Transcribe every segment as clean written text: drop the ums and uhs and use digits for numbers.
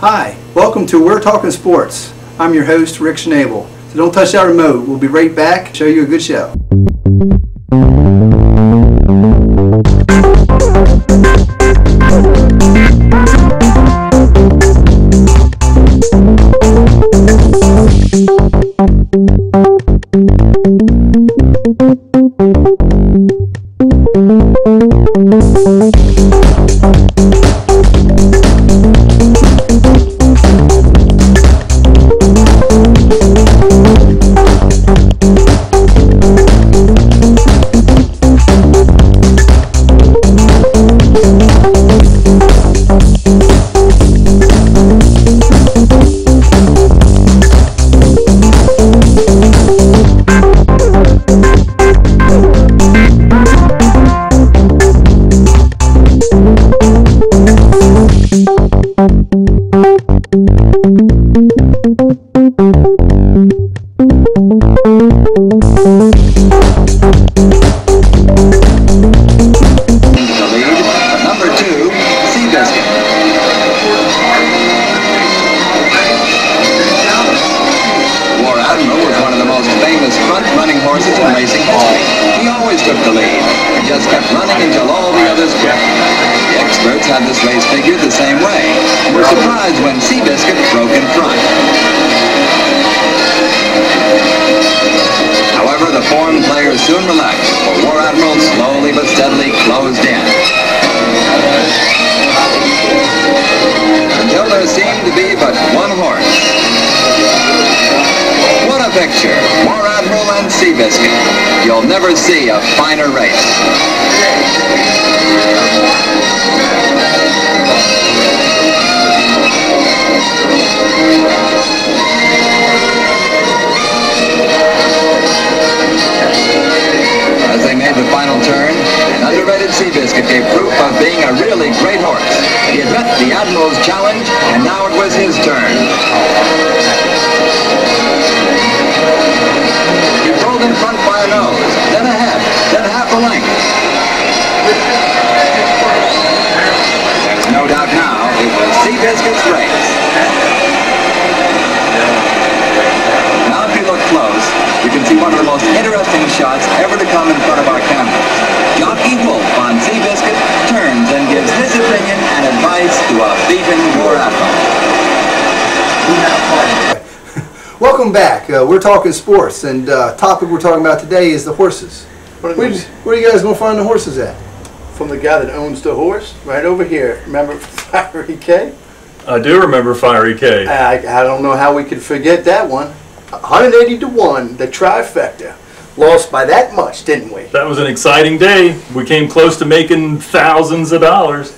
Hi, welcome to We're Talking Sports. I'm your host, Rick Schnabel. So don't touch that remote. We'll be right back, show you a good show. Had this race figured the same way, and were surprised when Seabiscuit broke in front. However, the foreign players soon relaxed, for War Admiral slowly but steadily closed in. Until there seemed to be but one horse. What a picture! War Admiral and Seabiscuit. You'll never see a finer race. As they made the final turn, an underrated Seabiscuit gave proof of being a really great horse. He had met the Admiral's challenge, and now it was his turn. He pulled in front by a nose, then ahead, then half a length. There's no doubt now it was Seabiscuit's race. Now if you look close, you can see one of the most interesting shots ever to come in front of our cameras. Jockey Wolf on Seabiscuit turns and gives his opinion and advice to a beaten War Admiral. Welcome back. We're talking sports, and topic we're talking about today is the horses. Where are you guys going to find the horses at? From the guy that owns the horse, right over here. Remember Fiery K? I do remember Fiery K. I don't know how we could forget that one. 180 to 1, the trifecta. Lost by that much, didn't we? That was an exciting day. We came close to making thousands of dollars.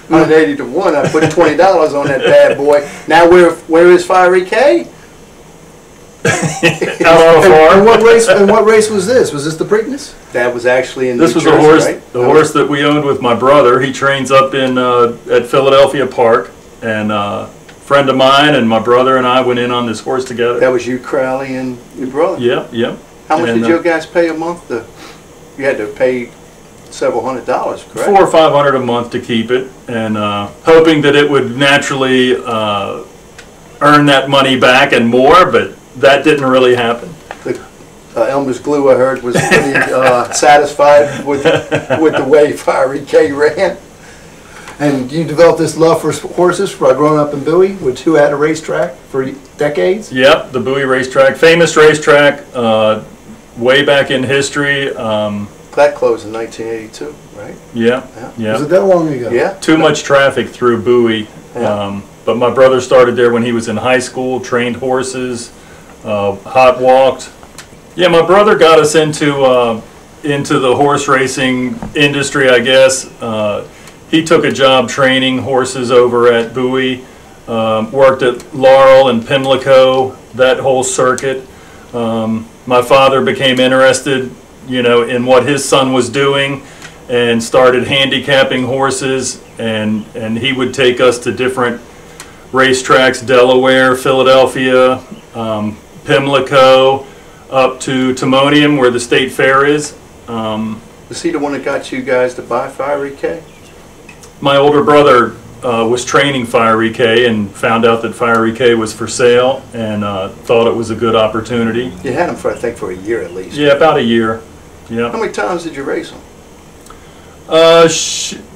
180 to 1, I put $20 on that bad boy. Now where is Fiery K? Out on a farm. And what race was this? Was this the Preakness? That was actually in This New was Jersey, a horse, right? the horse that we owned with my brother. He trains up in at Philadelphia Park, and friend of mine and my brother and I went in on this horse together. That was you, Crowley, and your brother? Yep. How much did you guys pay a month? You had to pay several $100s, correct? $400 or $500 a month to keep it, and hoping that it would naturally earn that money back and more, but that didn't really happen. Elmer's Glue, I heard, was pretty satisfied with the way Fiery K ran. And you developed this love for horses by growing up in Bowie, which who had a racetrack for decades? Yep, the Bowie racetrack, famous racetrack, way back in history. That closed in 1982, right? Yeah. Was it that long ago? Yeah. Too much traffic through Bowie. Yeah. But my brother started there when he was in high school, trained horses, hot walked. Yeah, my brother got us into the horse racing industry, I guess. He took a job training horses over at Bowie, worked at Laurel and Pimlico, that whole circuit. My father became interested, in what his son was doing, and started handicapping horses, and he would take us to different racetracks, Delaware, Philadelphia, Pimlico, up to Timonium, where the state fair is. Was he the one that got you guys to buy Fiery K? My older brother was training Fiery K and found out that Fiery K was for sale and thought it was a good opportunity. You had him for, I think, for a year at least. Yeah, about a year. Yeah. How many times did you race him?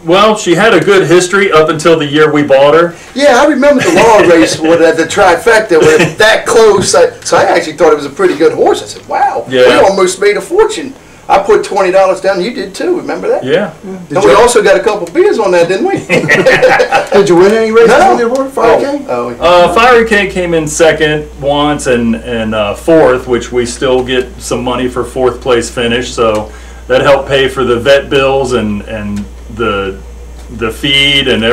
Well, she had a good history up until the year we bought her. Yeah, I remember the law race at the trifecta was that close. So I actually thought it was a pretty good horse. I said, wow, Yeah. we almost made a fortune. I put $20 down. You did too. Remember that? Yeah. And we also got a couple beers on that, didn't we? Did you win any races No. with your horse, Fiery K? Fiery K came in second once and fourth, which we still get some money for fourth place finish. So that helped pay for the vet bills and the feed and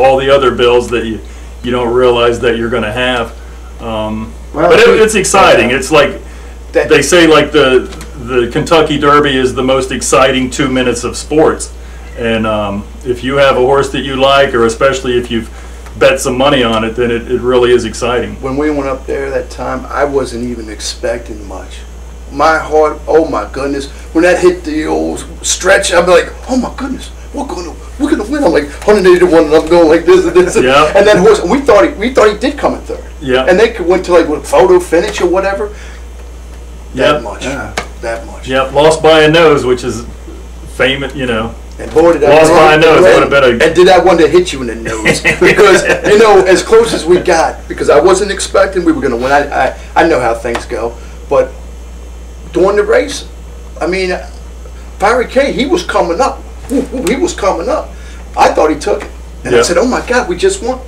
all the other bills that you don't realize that you're going to have. But it's exciting. Yeah. It's like they say, like the Kentucky Derby is the most exciting 2 minutes of sports. And if you have a horse that you like, or especially if you've bet some money on it, then it really is exciting. When we went up there that time, I wasn't even expecting much. My heart, oh my goodness, when that hit the old stretch, I'm like, oh my goodness, we're gonna win. I'm like 180 to 1, and I'm going like this and this. Yeah. And that horse, we thought he did come in third. Yeah. And they went to like what, photo finish or whatever. That Yep. much. Yeah. That much. Yep, lost by a nose, which is famous, And boy, did Lost by a nose, would have been a- And did that one that hit you in the nose? Because as close as we got, because I wasn't expecting we were going to win. I know how things go, but during the race, I mean, Fiery K, he was coming up. He was coming up. I thought he took it, and I Yeah. said, "Oh my God, we just won!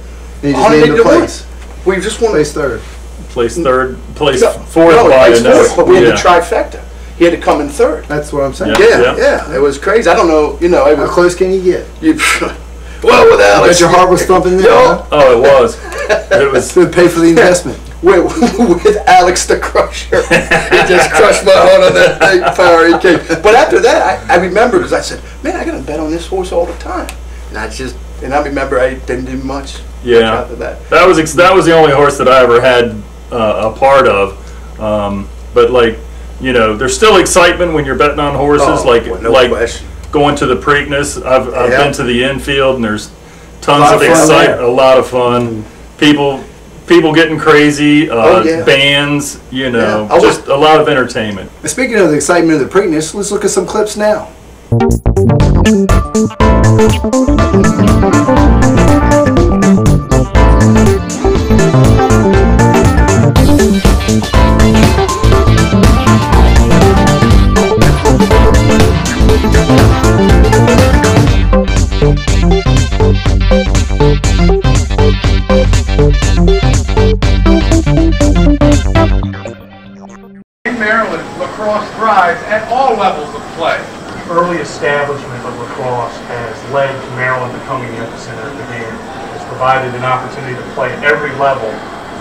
And you just made him 180 to 1. place. We just won." Place third. place third, place No, fourth no, by place a nose. fourth, but we had Yeah. the trifecta. He had to come in third. That's what I'm saying. Yeah. Yeah, it was crazy. I don't know, it How was, close can you get? well, with I Alex, bet your heart was thumping there. Yo. Huh? Oh, it was. It was. To pay for the investment. with Alex the Crusher. He just crushed my heart on that big Fiery K. But after that, I remember, because I said, man, I got to bet on this horse all the time. And I remember I didn't do much Yeah. after that. That was the only horse that I ever had a part of. But there's still excitement when you're betting on horses. Oh, no question. Going to the Preakness. I've Yeah. been to the infield, and there's A tons lot of of fun excitement. there. A lot of fun. People getting crazy. Yeah. Bands. Yeah. Just a lot of entertainment. And speaking of the excitement of the Preakness, let's look at some clips now. In Maryland, lacrosse thrives at all levels of play. Early establishment of lacrosse has led to Maryland becoming the epicenter of the game. It's provided an opportunity to play at every level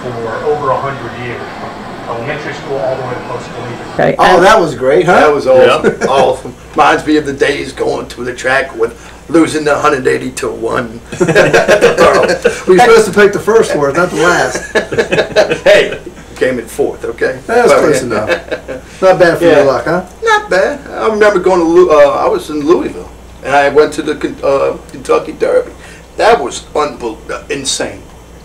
for over 100 years, from elementary school all the way to post-collegiate. Okay. Oh, that was great, huh? That was awesome. Awesome. Reminds me of the days going to the track with losing the 180 to 1. We were supposed to pick the first horse, not the last. Hey, came in fourth, okay? That was close enough. Not bad for your luck, huh? Not bad. I remember going to, I was in Louisville, and I went to the Kentucky Derby. That was insane.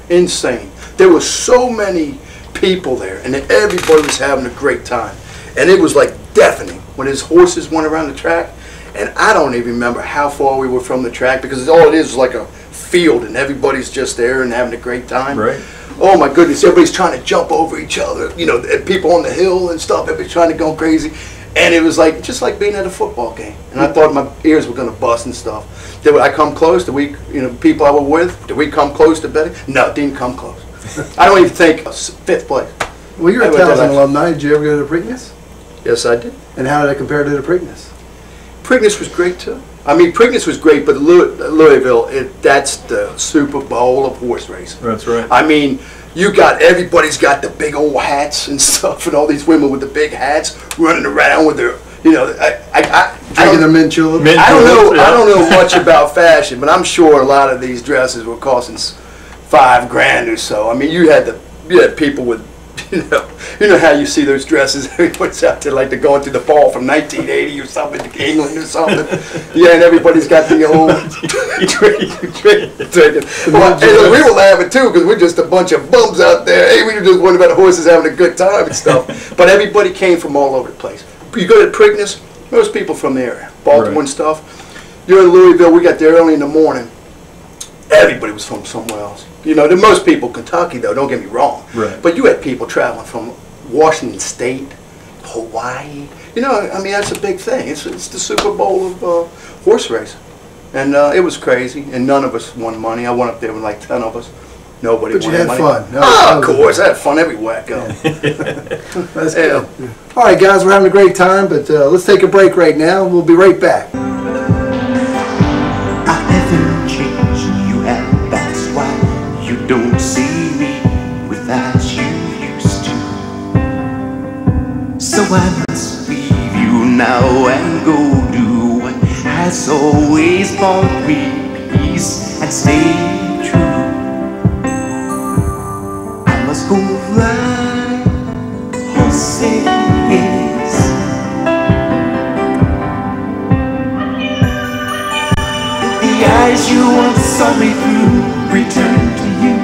Insane. There were so many people there, and everybody was having a great time. And it was like deafening when his horses went around the track. And I don't even remember how far we were from the track, because all it is like a field, and everybody's just there and having a great time. Right. Oh my goodness, everybody's trying to jump over each other, and people on the hill and stuff, everybody's trying to go crazy. And it was like, just like being at a football game. And I thought my ears were going to bust and stuff. Did I come close? Did we, people I was with, did we come close to betting? No, didn't come close. I don't even think fifth place. Well, you're a Towson alumni. Did you ever go to the Preakness? Yes, I did. And how did it compare to the Preakness? Preakness was great too. I mean, Preakness was great, but Louisville, that's the Super Bowl of horse racing. That's right. I mean, everybody's got the big old hats and stuff, and all these women with the big hats running around with their, Drinking their mint julep? I don't know. Yeah. I don't know much about fashion, but I'm sure a lot of these dresses were costing $5,000 or so. I mean, you had people with You know how you see those dresses, everybody's out there like they're going to the ball from 1980 or something, to England or something. Yeah, and everybody's got the old drinking. Well, and we were laughing too, because we're just a bunch of bums out there. Hey, we were just wondering about the horses having a good time and stuff. But everybody came from all over the place. You go to Preakness, most people from the area, Baltimore and stuff. You're in Louisville, we got there early in the morning. Everybody was from somewhere else. You know, the most people, Kentucky though, don't get me wrong. Right. But you had people traveling from Washington State, Hawaii. You know, I mean, that's a big thing. It's the Super Bowl of horse racing. And it was crazy, and none of us won money. I went up there with like 10 of us. Nobody But won you had money. fun. Oh, of course, I had fun every wacko. That's good. All right, guys, we're having a great time, but let's take a break right now. We'll be right back. I haven't changed, you have, that's why you don't see me without you used to. So I must leave you now and go do what has always brought me peace and stay true. I must go ride horses. The eyes you once saw me through return to you.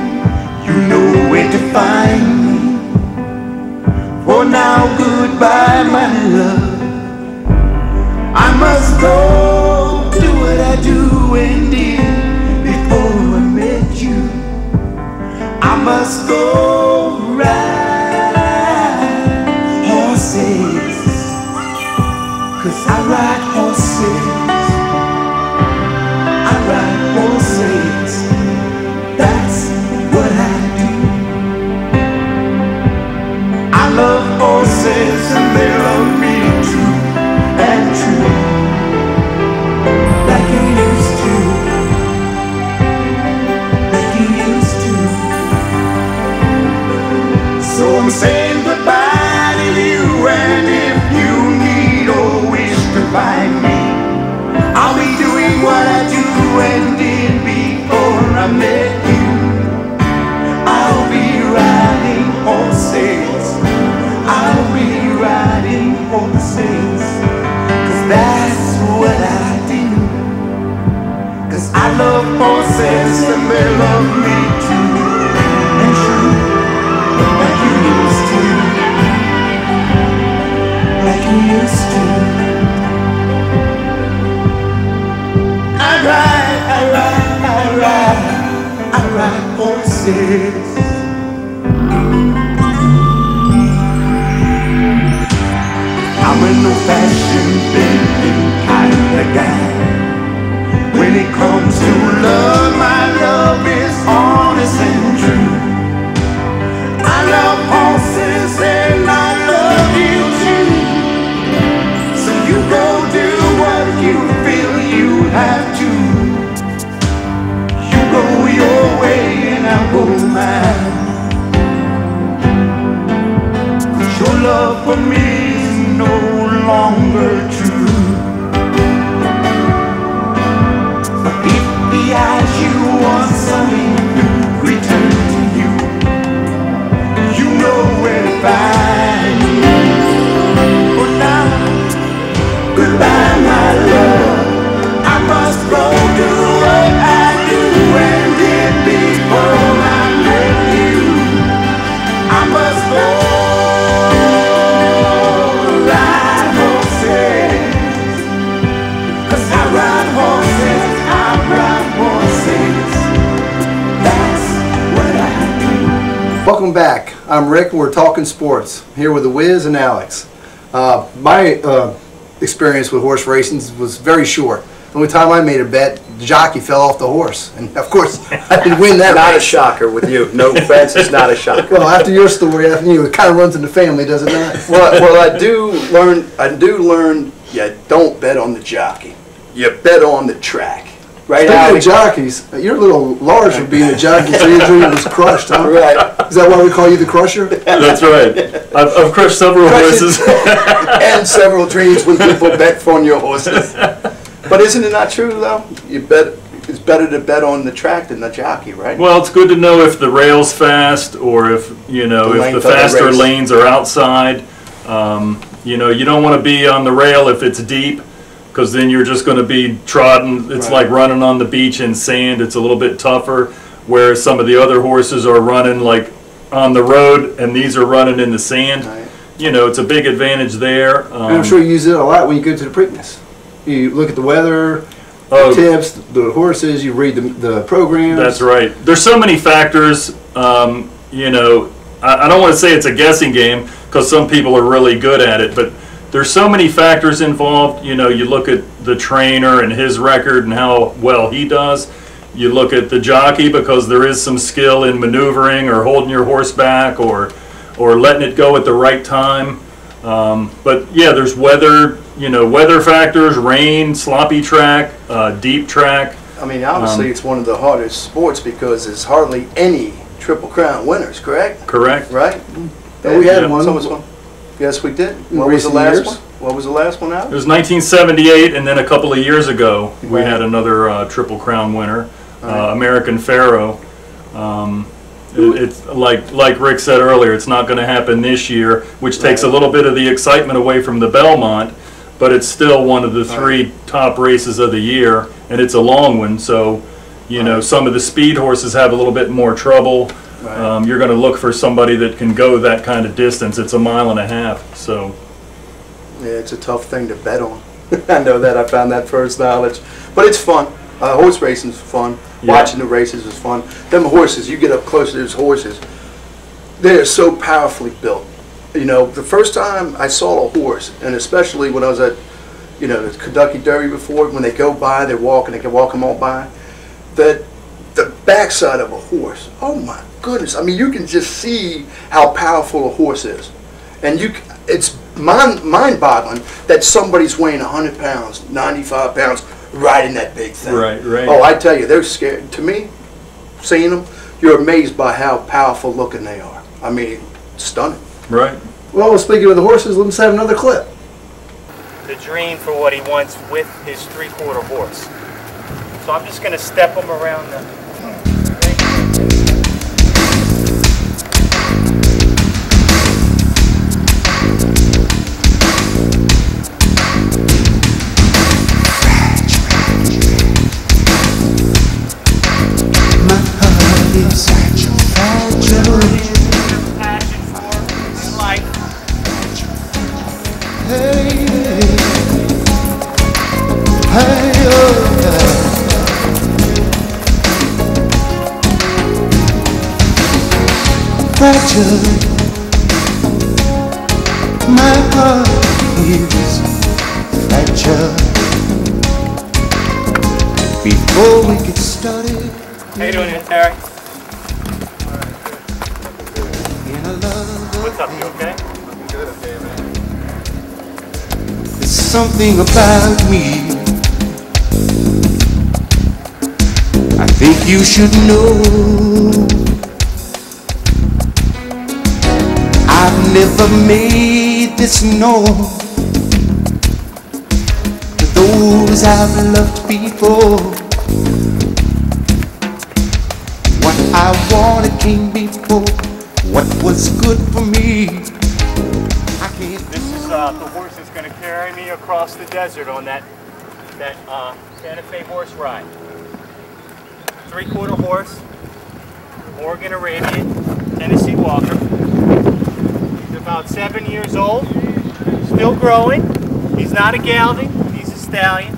You know where to find me. For now, goodbye, my love. I must go do what I do and did before I met you. I must go ride horses, 'cause I ride horses. I ride horses, that's what I do. I love horses and they love me too, and true, like you used to, like you used to. So I'm saying goodbye to you, and if you need or wish to find me, I'll be doing what I do and did before I met you. I'll be riding horses. I'll be riding horses, 'cause that's what I do. 'Cause I love horses and they love me too. And true, like you used to, like you used to. I ride horses. I'm an old-fashioned thinking kind of guy. When it comes to love, my love is honest and true. I love horses and I love you too. So you go do what you feel you have to. You go your way and I'll go mine. 'Cause your love for me is no longer true. But if the eyes you once saw me return to you, you know where to find me. For now, goodbye my love. I must go do what I do and did before I met you. I must go ride horses, 'cause I ride horses, I ride horses. That's what I do. Welcome back. I'm Rick, and we're talking sports. I'm here with the Wiz and Alex. My experience with horse racing was very short. The only time I made a bet, the jockey fell off the horse, and of course I didn't win that. Not a race. shocker with you. No offense, it's not a shocker. Well, after your story, after you, it kind of runs in the family, does it not? Well, I do learn. You don't bet on the jockey. You bet on the track. Right, Speaking Allie? of jockeys, you're a little large for being a jockey, so your dream was crushed, huh? Right. Is that why we call you the Crusher? That's right. I've crushed several horses. And several dreams when people bet on your horses. But isn't it not true though? You bet. It's better to bet on the track than the jockey, right? Well, it's good to know if the rail's fast or if, you know, if the faster lanes are outside. You know, you don't want to be on the rail if it's deep, because then you're just going to be trodden. It's like running on the beach in sand. It's a little bit tougher, whereas some of the other horses are running like on the road, and these are running in the sand. Right. You know, it's a big advantage there. And I'm sure you use it a lot when you go to the Preakness. You look at the weather, the tips, the horses, you read the programs. That's right. There's so many factors. You know, I don't want to say it's a guessing game, because some people are really good at it, but there's so many factors involved. You know, you look at the trainer and his record and how well he does. You look at the jockey, because there is some skill in maneuvering or holding your horse back or letting it go at the right time. But yeah, there's weather, you know, weather factors, rain, sloppy track, deep track. I mean, obviously it's one of the hardest sports because there's hardly any Triple Crown winners, correct? Correct. Right? And we had one. Yes, we did. What was the last one? What was the last one out? It was 1978, and then a couple of years ago, we had another Triple Crown winner, American Pharaoh. It's like Rick said earlier, it's not going to happen this year, which takes a little bit of the excitement away from the Belmont, but it's still one of the three top races of the year, and it's a long one, so you know, some of the speed horses have a little bit more trouble. You're going to look for somebody that can go that kind of distance. It's 1.5 miles, so. Yeah, it's a tough thing to bet on. I know that. I found that first knowledge. But it's fun. Horse racing is fun. Watching the races is fun. Them horses, you get up close to those horses, they're so powerfully built. You know, the first time I saw a horse, and especially when I was at, you know, the Kentucky Derby before, when they go by, they're walking, they can walk them all by, that the backside of a horse, oh my goodness. I mean, you can just see how powerful a horse is. And it's mind-boggling that somebody's weighing 100 pounds, 95 pounds, riding that big thing. Right. Oh, I tell you, they're scary. To me, seeing them, you're amazed by how powerful looking they are. I mean, stunning. Right. Well, speaking of the horses, let's have another clip. The dream for what he wants with his 3/4 horse. So I'm just going to step him around the... My heart is fragile. Before we get started, How you doing, Terry? What's up, you okay? there's something about me I think you should know. I've never made this known to those I've loved before. What I wanted came before what was good for me. I can't. This is the horse that's going to carry me across the desert on that Santa Fe horse ride. 3/4 horse, Morgan Arabian, Tennessee Walker. He's about 7 years old, still growing. He's not a gelding, he's a stallion.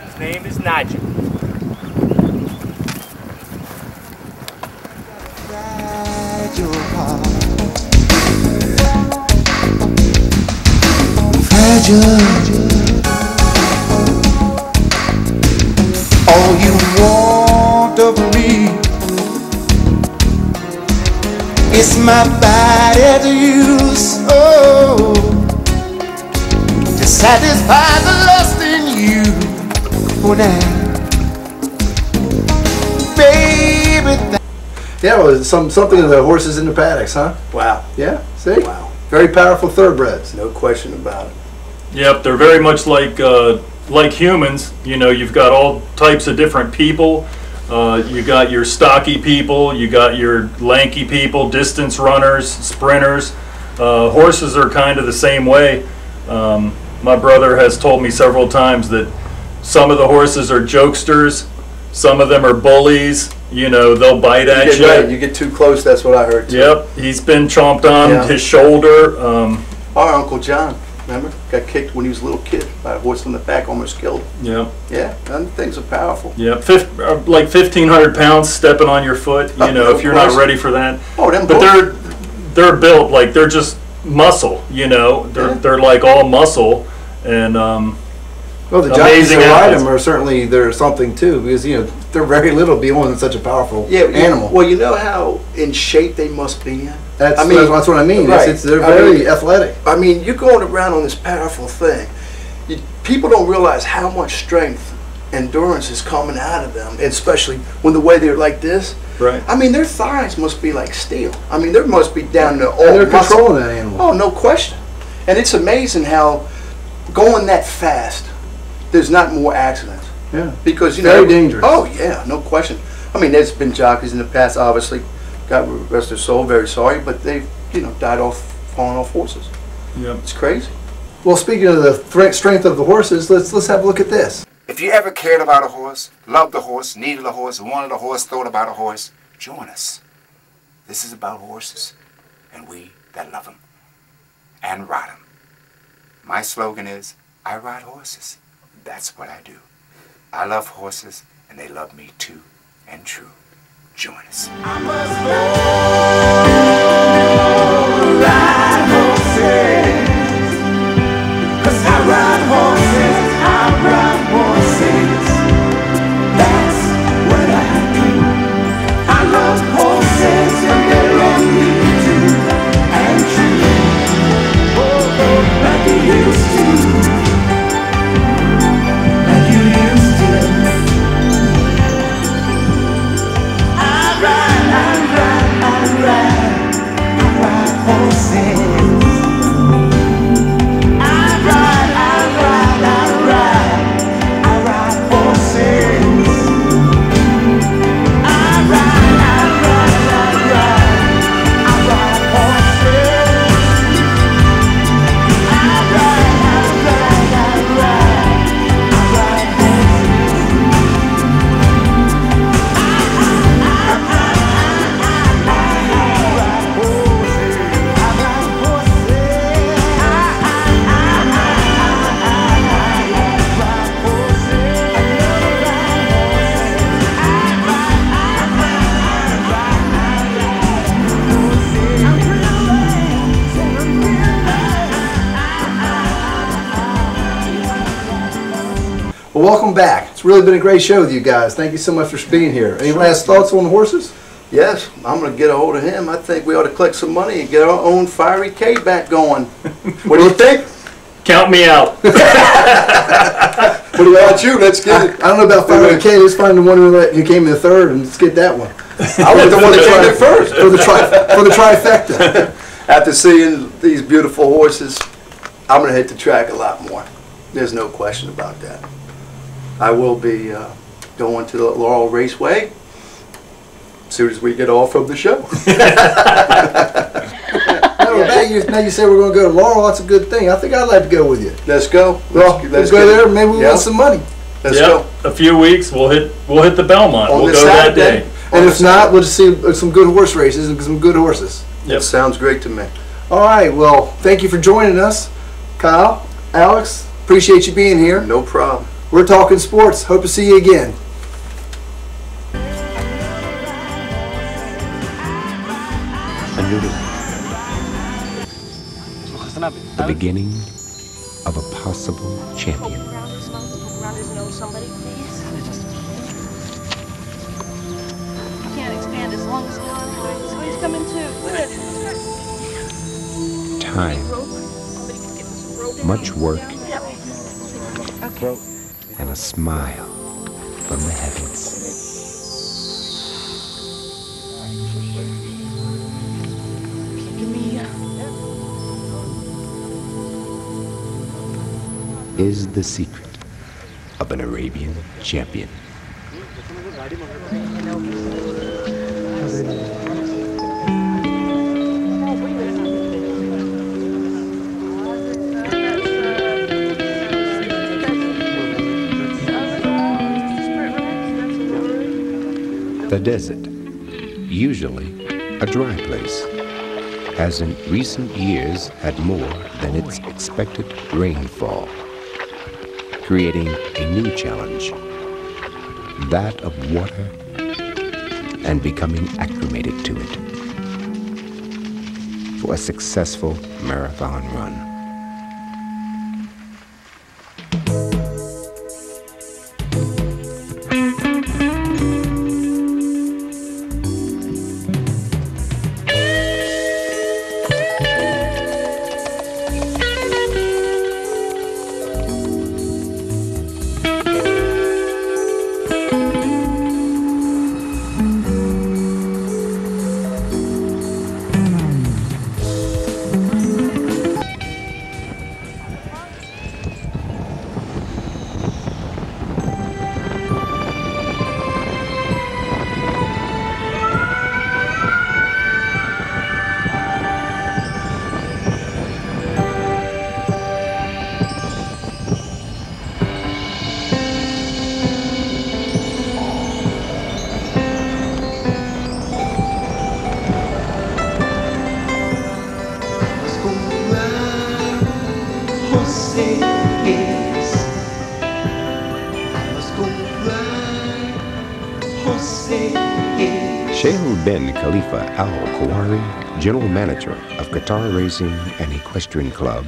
His name is Nigel. Your heart fragile. All you want of me is my body to use, oh, to satisfy the lust in you. Oh, now, baby. Yeah, well, something of the horses in the paddocks, huh? Wow. Yeah, see? Wow. Very powerful thoroughbreds. No question about it. Yep, they're very much like like humans, you know, you've got all types of different people. You got your stocky people, you got your lanky people, distance runners, sprinters. Horses are kind of the same way. My brother has told me several times that some of the horses are jokesters, some of them are bullies. You know, they'll bite at you. Right, you get too close, that's what I heard too. Yep, he's been chomped on, Yeah. his shoulder. Our Uncle John, remember? Got kicked when he was a little kid by a horse in the back, almost killed him. Yep. Yeah, and things are powerful. Yep, like 1,500 pounds stepping on your foot. You know, No if you're not question. ready for that. Oh, them But horses. they're built like they're just muscle. You know, they're like all muscle, and Well, the jockeys amazing who ride athletes. them are certainly they're something too, because you know they're very little to be on such a powerful Yeah, animal. Well, you know how in shape they must be in? That's, I mean, that's what I mean. right. They're I very mean- athletic. I mean, you're going around on this powerful thing. People don't realize how much strength, endurance is coming out of them, especially when the way they're like this. Right. I mean, their thighs must be like steel. I mean, there must be down to all And they're muscle. controlling that animal. Oh, no question. And it's amazing how going that fast, there's not more accidents. Yeah. Because, you Very know. dangerous. Oh, yeah, no question. I mean, there's been jockeys in the past, obviously, God rest their soul, very sorry, but they've, you know, died off, falling off horses. Yep. It's crazy. Well, speaking of the strength of the horses, let's have a look at this. If you ever cared about a horse, loved a horse, needed a horse, wanted a horse, thought about a horse, join us. This is about horses, and we that love them and ride them. My slogan is, I ride horses. That's what I do. I love horses, and they love me too, and true. Join us. I must ride horses, 'cause I ride horses, I ride horses. That's what I do. I love horses and they love me too, and true. Oh, like you used to, like you used to. I ride horses. Well, welcome back. It's really been a great show with you guys. Thank you so much for being here. Any last thoughts on the horses? Yes, I'm going to get a hold of him. I think we ought to collect some money and get our own Fiery K back going. What do you think? Count me out. What about you? Let's get it. I don't know about Fire K. Let's find the one who came in third and let's get that one. I was the one that came in first. For the trifecta. After seeing these beautiful horses, I'm going to hit the track a lot more. There's no question about that. I will be going to the Laurel Raceway as soon as we get off from the show. Now you say we're going to go to Laurel. That's a good thing. I think I'd like to go with you. Let's go. Well, let's go there. Maybe we'll win some money. Let's Yep. go. A few weeks, we'll hit the Belmont. On We'll this go that Saturday. day. And if not, we'll just see some good horse races and some good horses. Yep. That sounds great to me. All right. Well, thank you for joining us, Kyle, Alex. Appreciate you being here. No problem. We're talking sports. Hope to see you again. The beginning of a possible champion. Can't expand as long as he's coming too. Time. Much work. And a smile from the heavens. Give me Is the secret of an Arabian champion. The desert, usually a dry place, has in recent years had more than its expected rainfall, creating a new challenge, that of water and becoming acclimated to it for a successful marathon run. Sheikh bin Khalifa Al-Khawari, general manager of Qatar Racing and Equestrian Club,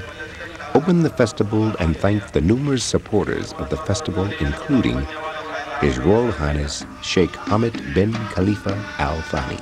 opened the festival and thanked the numerous supporters of the festival, including His Royal Highness Sheikh Hamad bin Khalifa Al Thani.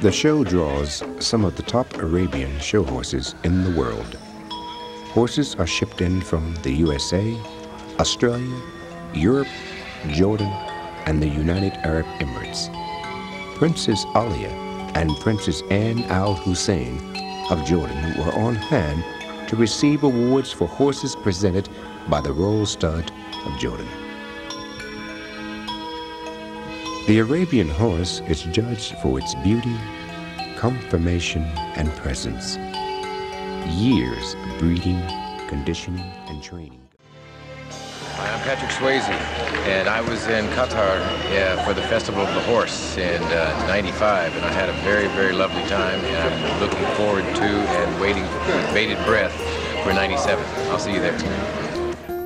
The show draws some of the top Arabian show horses in the world. Horses are shipped in from the USA, Australia, Europe, Jordan, and the United Arab Emirates. Princess Alia and Princess Anne Al Hussein of Jordan were on hand to receive awards for horses presented by the Royal Stud of Jordan. The Arabian horse is judged for its beauty, conformation, and presence. Years of breeding, conditioning, and training. Hi, I'm Patrick Swayze, and I was in Qatar for the Festival of the Horse in '95, and I had a very, very lovely time, and I'm looking forward to and waiting with bated breath for '97. I'll see you there.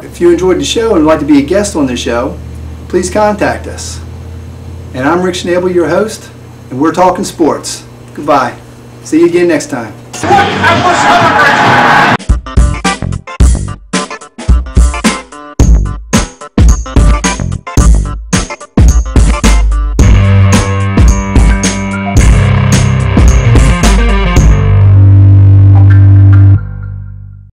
If you enjoyed the show and would like to be a guest on the show, please contact us. And I'm Rick Schnabel, your host, and we're talking sports. Goodbye. See you again next time. What? I was celebrating.